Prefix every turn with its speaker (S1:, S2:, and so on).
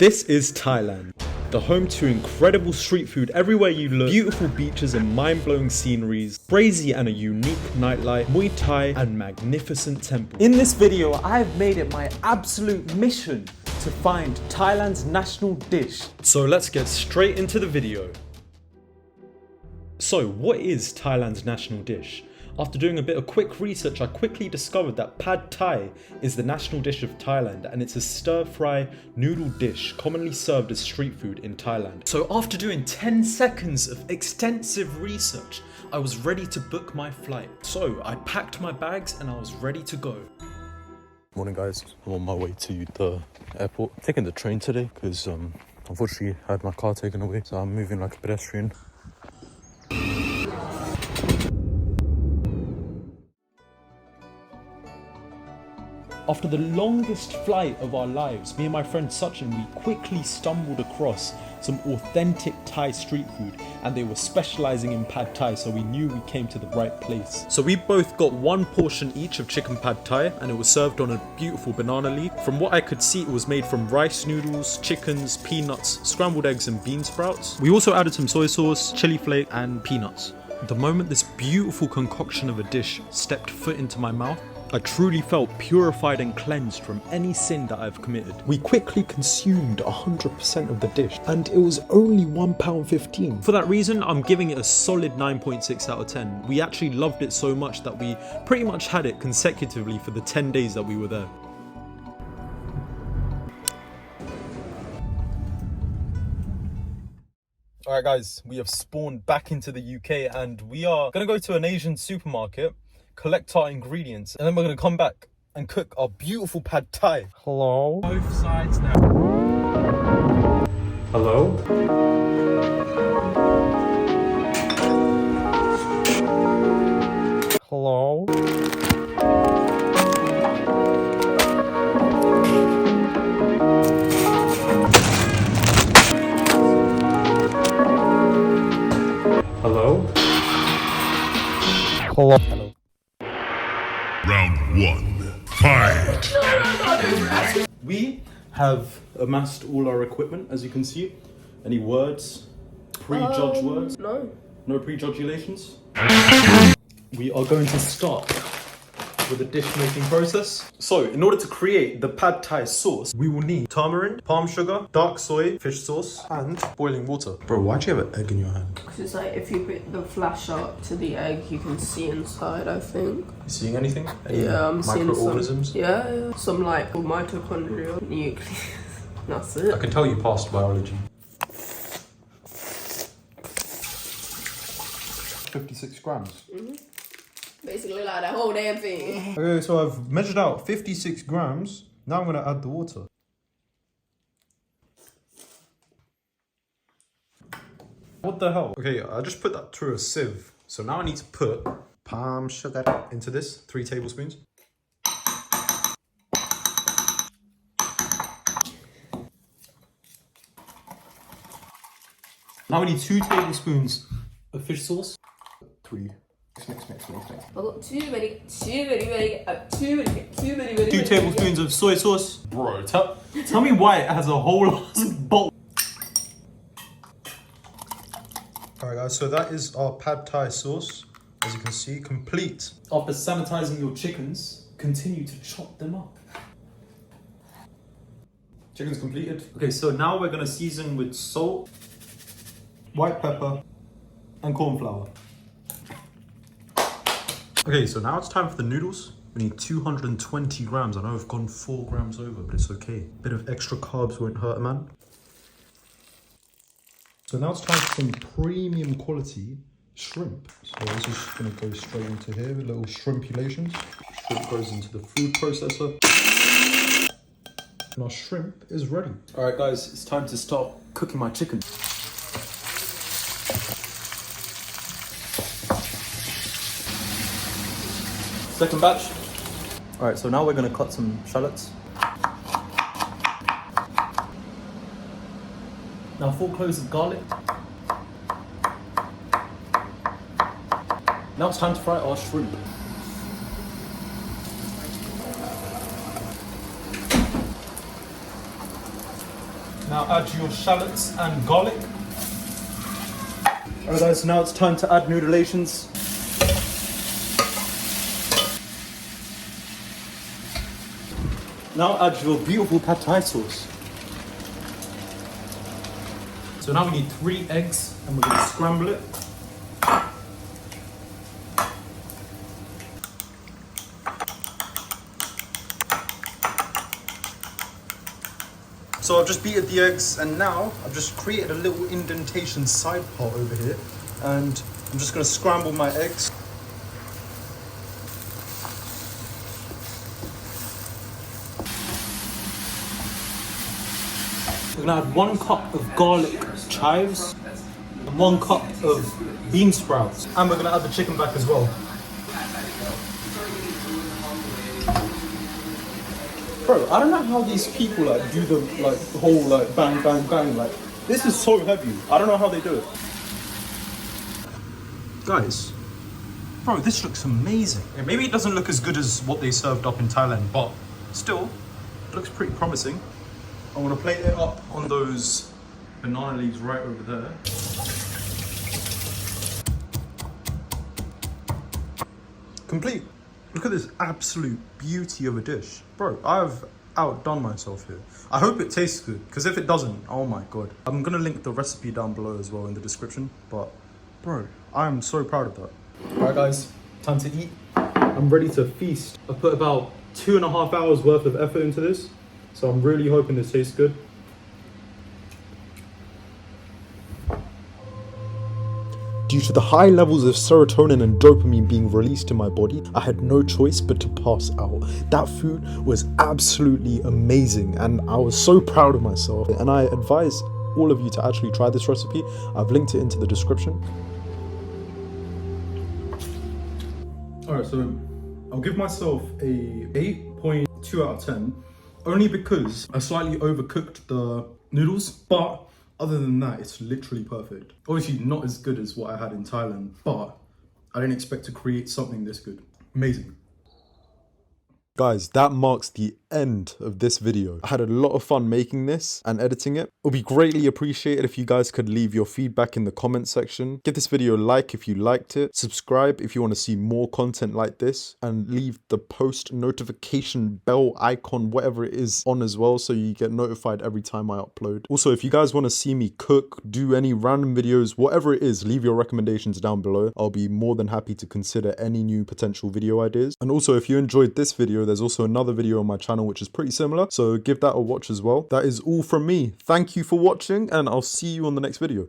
S1: This is Thailand, the home to incredible street food everywhere you look, beautiful beaches and mind-blowing sceneries, crazy and a unique nightlife, Muay Thai and magnificent temples. In this video, I've made it my absolute mission to find Thailand's national dish. So let's get straight into the video. So what is Thailand's national dish? After doing a bit of quick research, I quickly discovered that Pad Thai is the national dish of Thailand, and it's a stir-fry noodle dish commonly served as street food in Thailand. So after doing 10 seconds of extensive research, I was ready to book my flight. So I packed my bags and I was ready to go.
S2: Morning guys, I'm on my way to the airport. I'm taking the train today because unfortunately I had my car taken away, so I'm moving like a pedestrian.
S1: After the longest flight of our lives, me and my friend Sachin, we quickly stumbled across some authentic Thai street food, and they were specializing in Pad Thai, so we knew we came to the right place. So we both got one portion each of chicken Pad Thai, and it was served on a beautiful banana leaf. From what I could see, it was made from rice noodles, chickens, peanuts, scrambled eggs and bean sprouts. We also added some soy sauce, chili flake and peanuts. The moment this beautiful concoction of a dish stepped foot into my mouth, I truly felt purified and cleansed from any sin that I've committed. We quickly consumed 100% of the dish, and it was only £1.15. For that reason, I'm giving it a solid 9.6 out of 10. We actually loved it so much that we pretty much had it consecutively for the 10 days that we were there. Alright guys, we have spawned back into the UK and we are going to go to an Asian supermarket, collect our ingredients, and then we're going to come back and cook our beautiful Pad Thai. Hello? Both sides now. Hello? Hello? Hello? Hello? Hello?
S3: Round one, fight!
S1: We have amassed all our equipment, as you can see. Any words? Prejudged words?
S4: No.
S1: No prejudgulations? We are going to start with the dish making process. So, in order to create the Pad Thai sauce, we will need tamarind, palm sugar, dark soy, fish sauce, and boiling water. Bro, why'd you have an egg in your hand?
S4: Because it's like if you put the flash up to the egg, you can see inside, I think.
S1: You seeing anything? Any
S4: Yeah, I'm seeing
S1: microorganisms?
S4: some. Yeah. Some like mitochondria, nucleus. That's it.
S1: I can tell you passed biology. 56 grams.
S4: Basically like the whole damn thing.
S1: Okay, so I've measured out 56 grams. Now I'm going to add the water. What the hell? Okay, I just put that through a sieve. So now I need to put palm sugar into this, 3 tablespoons. Now we need 2 tablespoons of fish sauce. 3. Mix.
S4: I've got too many.
S1: 2 tablespoons of soy sauce. Bro, tell me why it has a whole ass bowl. Alright guys, so that is our Pad Thai sauce. As you can see, complete. After sanitizing your chickens, continue to chop them up. Chicken's completed. Okay, so now we're gonna season with salt, white pepper, and corn flour. Okay, so now it's time for the noodles. We need 220 grams. I know I've gone 4 grams over, but it's okay. Bit of extra carbs won't hurt a man. So now it's time for some premium quality shrimp. So this is just gonna go straight into here with little shrimpulations. Shrimp goes into the food processor. And our shrimp is ready. All right, guys, it's time to start cooking my chicken. Second batch. All right, so now we're gonna cut some shallots. Now 4 cloves of garlic. Now it's time to fry our shrimp. Now add your shallots and garlic. Alright guys, now it's time to add noodleations. Now add your beautiful pad thai sauce. So now we need 3 eggs and we're going to scramble it. So I've just beaten the eggs and now I've just created a little indentation side part over here and I'm just going to scramble my eggs. We're going to add 1 cup of garlic chives and 1 cup of bean sprouts, and we're going to add the chicken back as well. Bro, I don't know how these people like do the whole like bang bang bang, like this is so heavy. I don't know how they do it. Guys, bro, this looks amazing. Yeah, maybe it doesn't look as good as what they served up in Thailand, but still, it looks pretty promising. I want to plate it up on those banana leaves right over there. Complete. Look at this absolute beauty of a dish. Bro, I've outdone myself here. I hope it tastes good, because if it doesn't, oh my god. I'm gonna link the recipe down below as well in the description, but bro, I'm so proud of that. Alright guys, time to eat. I'm ready to feast. I put about 2.5 hours worth of effort into this, so I'm really hoping this tastes good. Due to the high levels of serotonin and dopamine being released in my body, I had no choice but to pass out. That food was absolutely amazing and I was so proud of myself. And I advise all of you to actually try this recipe. I've linked it into the description. Alright, so I'll give myself a 8.2 out of 10, only because I slightly overcooked the noodles, but other than that, it's literally perfect. Obviously not as good as what I had in Thailand, but I didn't expect to create something this good. Amazing. Guys, that marks the end of this video. I had a lot of fun making this and editing it. It would be greatly appreciated if you guys could leave your feedback in the comment section. Give this video a like if you liked it. Subscribe if you want to see more content like this. And leave the post notification bell icon, whatever it is, on as well, so you get notified every time I upload. Also, if you guys want to see me cook, do any random videos, whatever it is, leave your recommendations down below. I'll be more than happy to consider any new potential video ideas. And also, if you enjoyed this video, there's also another video on my channel which is pretty similar, so give that a watch as well. That is all from me. Thank you for watching and I'll see you on the next video.